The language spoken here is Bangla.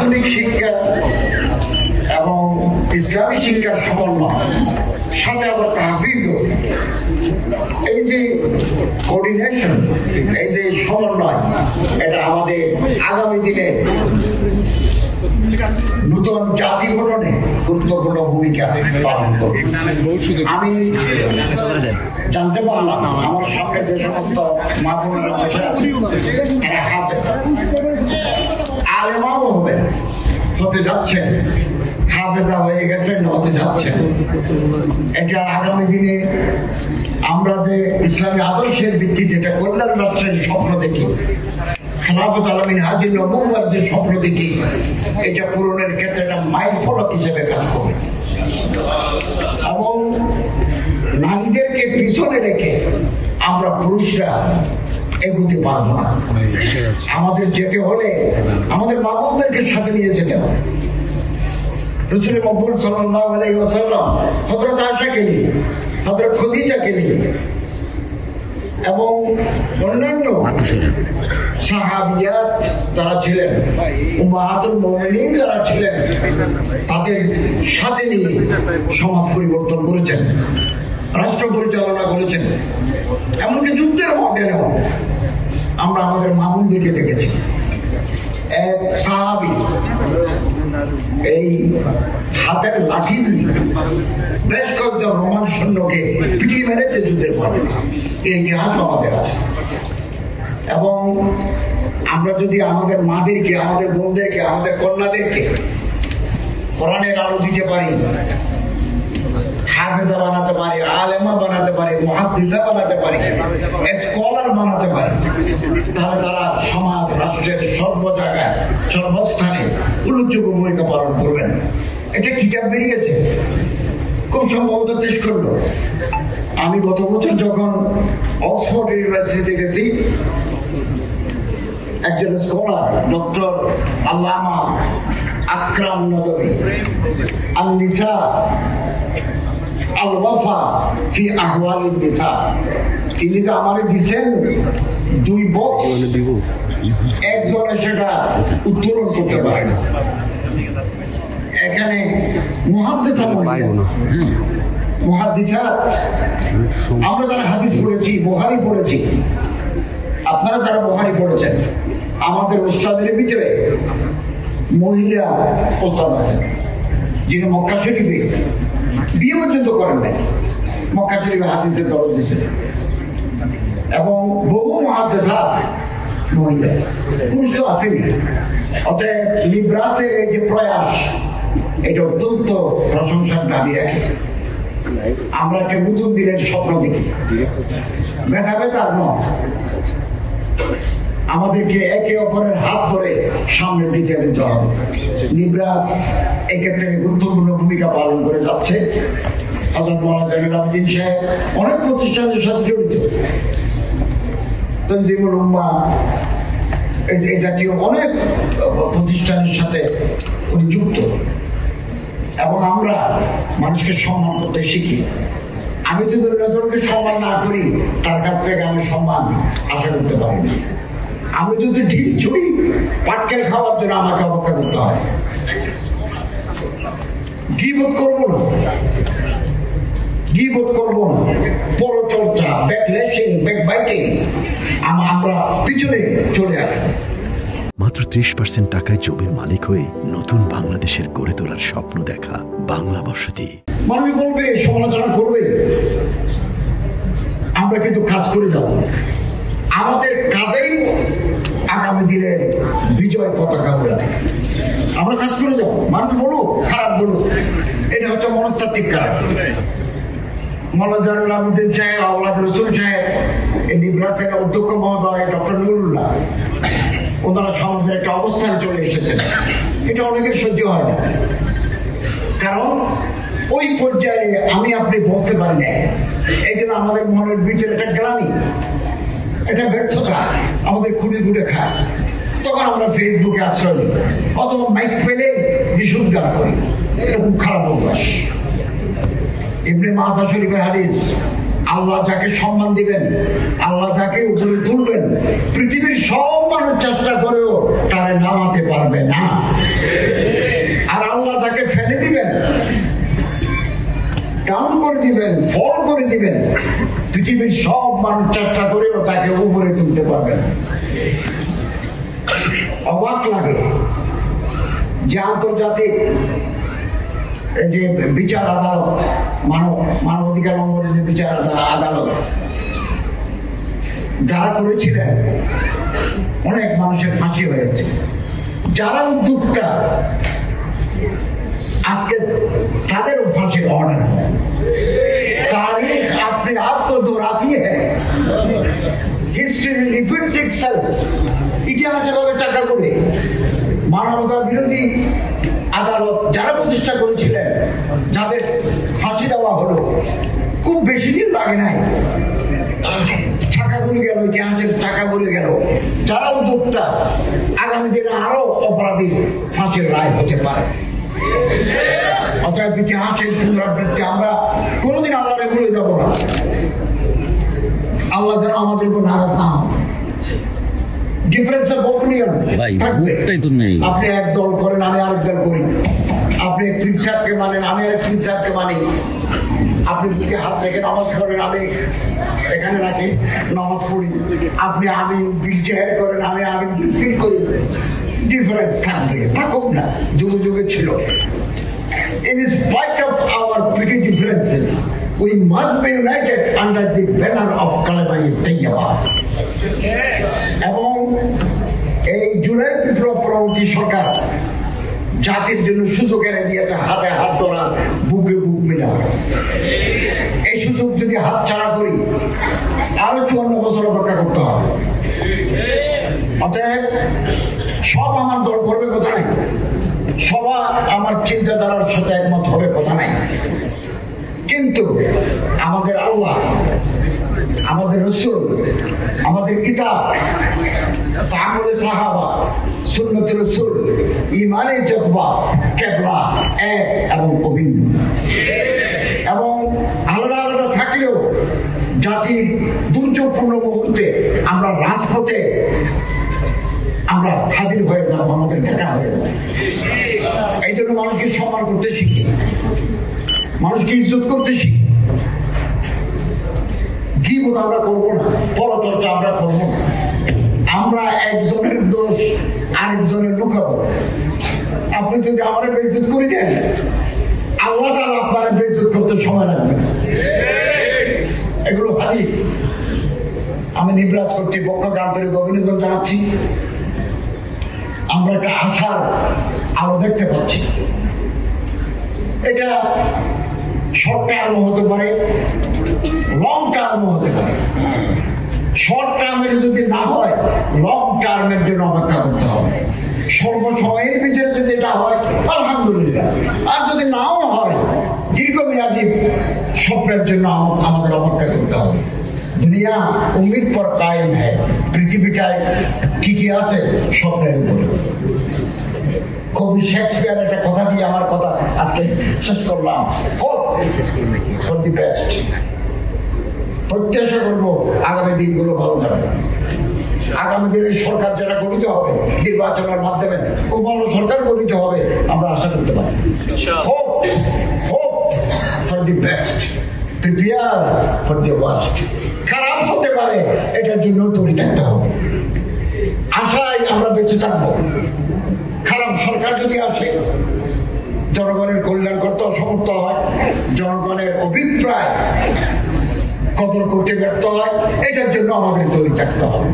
আধুনিক শিক্ষা এবং ইসলামী শিক্ষার সমন্বয়, সাথে আবার তাহফিজও, এই যে কোঅর্ডিনেশন, এই যে সমন্বয়, এটা আমাদের আগামী দিনে নতুন জাতি গঠনে গুরুত্বপূর্ণ ভূমিকা পালন করবে। আমি জানতে পারলাম আমার সামনে যে সমস্ত মা বোনেরা বসে আছে, এরা হাফেজ, আলেমাও হবেন, হতে যাচ্ছেন, হাফেজা হয়ে গেছেন, হতে যাচ্ছেন। এটা আগামী দিনে আমরা যে ইসলামী আদর্শের ভিত্তিতে এটা কল্যাণ রাষ্ট্রের স্বপ্ন দেখি, খেলাফত আলা মিনহাজুন নবুওয়ার যে স্বপ্ন দেখি, এটা পূরণের ক্ষেত্রে একটা মাইল ফলক হিসেবে কাজ করবে। এবং নারীদেরকে পিছনে রেখে আমরা পুরুষরা এগোতে পারবো না। আমাদের যেতে হলে আমাদের মা বোনদেরকে সাথে নিয়ে যেতে হবে। রাসূল মকবুল সাল্লাল্লাহু আলাইহি ওয়াসাল্লাম হযরত আয়েশাকে নিয়ে, হযরত খাদিজাকে নিয়ে এবং অন্যান্য সাহাবিয়াত যারা ছিলেন, উম্মাহাতুল মুমিনিন যারা ছিলেন, তাদের সাথে নিয়ে সমাজ পরিবর্তন করেছেন, রাষ্ট্র পরিচালনা করেছেন। এমনকি যুদ্ধের মডেলেও আমরা আমাদের মামুনদেরকে দেখেছি। এক সাহাবী এই হাতের লাঠি দিয়ে বেশ কয়েকজন রোমান সৈন্যকে পিটিয়ে মেরেছে যুদ্ধের পরে। এই ইতিহাস আমাদের আছে। এবং আমরা যদি আমাদের মাদেরকে, আমাদের বোনদেরকে, আমাদের কন্যাদেরকে কোরআনের আলো দিতে পারি, হাফেজা বানাতে পারি, আলেমা বানাতে পারি, মুহাদ্দিসা বানাতে পারি, স্কলার বানাতে পারি, তাহলে তারা সমাজ রাষ্ট্রের সর্ব জায়গায়, সর্বস্থানে উল্লেখযোগ্য ভূমিকা পালন করবেন। এটা কিতাব বেরিয়েছে, খুব সম্ভবত শেষ করলো। আমি গত বছর যখন অক্সফোর্ড ইউনিভার্সিটিতে গেছি, একজন স্কলার ডক্টর আল্লামা আকরাম নদভী আল-নিসা আল-ওয়াফা ফি আহওয়ালিন নিসা, তিনি যে আমারে দিচ্ছেন 2 বক্স, একজনে সেটা উত্তোলন করতে পারে না। এখানে মুহাদ্দিসা, আমরা যারা হাদিস পড়েছি, বুখারী পড়েছি, আপনারা যারা বুখারী পড়েছেন, আমাদের উস্তাদের ভিতরে মহিলা উস্তাদ আছেন, যিনি মক্কা শরীফে বিয়ে পর্যন্ত করেন নাই, মক্কা শরীফে হাদিসের দরজ দিয়েছেন। এবং বহু মুহাদ্দিসা মহিলা, পুরুষ তো আসেনি। অতএব লিব্রাসের এই যে প্রয়াস, এটা অত্যন্ত প্রশংসার দাবি রাখে। আমরা একটা নতুন দিনের স্বপ্ন দেখি, ব্যথা ব্যথা নয়, আমাদেরকে একে অপরের হাত ধরে সামনের দিকে যেতে হবে। লিব্রাস এক্ষেত্রে গুরুত্বপূর্ণ ভূমিকা পালন করে যাচ্ছে। হযরত মাওলানা জামিল আবেদিন সাহেব অনেক প্রতিষ্ঠানের সাথে জড়িত, তানজিমুল উম্মাহ, এই জাতীয় অনেক প্রতিষ্ঠানের সাথে উনি যুক্ত। এবং আমরা মানুষকে সম্মান করতে শিখি। আমি যদি নজরকে সম্মান না করি, তার কাছ থেকে আমি সম্মান আশা করতে পারি না। আমি যদি ঢিল ছুড়ি, পাটকেল খাওয়ার জন্য আমাকে অপেক্ষা করতে হয়। গীবত করবো না, গীবত করবো না, পরচর্চা, ব্যাকল্যাশিং, ব্যাকবাইটিং, আমরা পিছনে চলে আসবো। মাত্র 30% টাকায় জমির মালিক হয়ে নতুন বাংলাদেশের গড়ে তোলার স্বপ্ন দেখা বাংলা বসতি। মানুষ বলবে, সমালোচনা করবে, আমরা কিন্তু কাজ করে যাব। আমাদের কাজেই আগামী দিনে বিজয় পতাকা উড়ে থাকে। আমরা কাজ করে যাবো, মানুষ বলুক, খারাপ বলুক, এটা হচ্ছে মনস্তাত্ত্বিক কারণ। মাওলানা জামিল আবেদিন সাহেব, আওলাদ রসুল সাহেব, এই লিব্রাসের অধ্যক্ষ মহোদয় ডক্টর নুরুল্লাহ, ওনারা সমাজের একটা অবস্থানে চলে এসেছেন। এটা অনেকের সহ্য হয় না, কারণ ওই পর্যায়ে আমি আপনি বসতে পারি না। এই জন্য আমাদের মনের ভিতরে একটা গ্লানি, এটা ব্যর্থতা আমাদের খুঁড়ে খুঁড়ে খায়। তখন আমরা ফেসবুকে আশ্রয় নিই, অথবা মাইক পেলে বিশুদ্ধ গান করি। এটা খুব খারাপ অভ্যাস। ইবনে মাজাহ শরীফের হাদিস, আল্লাহ যাকে সম্মান দিবেন, আল্লাহ যাকে উপরে তুলবেন, পৃথিবীর সব মানুষ চেষ্টা করেও তারা নামাতে পারবে না। দিবেন, ফল করে দিবেন। পৃথিবীর সব মানুষ চেষ্টা করেও তাকে উপরে তুলতে পারবেন। অবাক লাগে যে আন্তর্জাতিক এই যে বিচার আদালত, মানবাধিকার লঙ্ঘনের যে বিচার আদালত যারা করেছিলেন, অনেক মানুষের ফাঁসি হয়েছে। যারা উদ্যোক্তা আজকে তাদেরও ফাঁসির অর্ডার হয়। तारीख अपने आप को दोहराती है, हिस्ट्री रिपीट्स इटसेल्फ। ইতিহাস এভাবে চাকা করে মানবতা বিরোধী আদালত যারা প্রতিষ্ঠা করেছিলেন, যাদের ফাঁসি দেওয়া হলো, খুব বেশি দিন লাগে নাই, চাকা ঘুরে গেল, ইতিহাসের চাকা ঘুরে গেল। যারা উদ্যোক্তা আগামী দিনে আরো অপরাধী ফাঁসির রায় হতে পারে। অতএব ইতিহাসের পুনরাবৃত্তি আমরা কোনোদিন আল্লাহরে ভুলে যাব না। আল্লাহ যেন আমাদের উপর নারাজ না হন। ডিফারেন্স অফ অপিনিয়ন থাকবে। আপনি এক দল করেন, আমি আরেক দল করি। আপনি এক প্রিন্সারকে মানেন, আমি আরেক প্রিন্সারকে মানি। আপনি বুকে হাত রেখে নামাজ করেন, আমি এখানে রাখি নামাজ পড়ি। আমি হুইল চেয়ার করেন, আমি ফিল করি। ডিফারেন্স থাকবে, থাকুক না, যুগে যুগে ছিল। In spite of our petty differences, we must be united under the banner of Kalima-i-Tayyaba. এবং এই জুলাই বিপ্লব পরবর্তী সরকার জাতির জন্য সুযোগ এনে দিয়েছে, হাতে হাত ধরা, বুকে বুক মিলা। এই সুযোগ যদি হাত ছাড়া করি, আরো 54 বছর অপেক্ষা করতে হবে। অতএব সব আমার দল করবে কথা নাই, সবাই আমার চিন্তাধারার সাথে একমত হবে কথা নাই, কিন্তু আমাদের আল্লাহ, আমাদের রাসূল, আমাদের কিতাব, তাআমুলে সাহাবা, সুন্নতে রাসূল, ঈমানের জজবা, কিবলা এক এবং অভিন্ন। এবং আলাদা আলাদা থাকলেও জাতির দুর্যোগপূর্ণ মুহূর্তে আমরা রাজপথে আমরা হাজির হয়ে যাব, আমাদের দেখা হয়ে যাবে। এই জন্য মানুষকে সম্মান করতে শিখি, মানুষকে ইজ্জত করতে শিখি। গীবত আমরা করবো না, পরচর্চা আমরা করবো না। আমরা একজনের দোষ আরেকজনের লুকাবো। আপনি যদি আমার বেইজ্জত করে দেন, আল্লাহ তাআলা আপনার বেইজ্জত করতে সময় লাগবে না। এগুলো হাদিস। আমি নিবরাজ কর্তৃপক্ষকে আন্তরিক অভিনন্দন জানাচ্ছি। আমরা একটা আশার আলো দেখতে পাচ্ছি। এটা শর্ট টার্ম হতে পারে, লং টার্ম হতে পারে। শর্ট টার্মের যদি না হয়, লং টার্মের জন্য অপেক্ষা করতে হবে। সর্বসময়ের ভিতরে যদি এটা হয়, আলহামদুলিল্লাহ। আর যদি নাও হয়, দীর্ঘমেয়াদী স্বপ্নের জন্য আমাদের অপেক্ষা করতে হবে। দুনিয়া উম্মিদ পর কায়েম হয়, পৃথিবীটায় ঠিকই আছে স্বপ্নের উপরে। কবি শেক্সপিয়ার একটা কথা দিয়ে আমার কথা আজকে শেষ করলাম। Hope for the best. প্রত্যাশা করবো আগামী দিনগুলো ভালো যাবে। আগামী দিনের সরকার যারা গঠিত হবে নির্বাচনের মাধ্যমে, খুব ভালো সরকার গঠিত হবে আমরা আশা করতে পারি। Hope for the best, prepare for the worst. খারাপ হতে পারে, এটার জন্য তৈরি থাকতে হবে। আশায় আমরা বেঁচে থাকবো। খারাপ সরকার যদি আসে, জনগণের কল্যাণ করতে অসমর্থ হয়, জনগণের অভিপ্রায় কদর করতে ব্যর্থ হয়, এটার জন্য আমাদের তৈরি থাকতে হবে।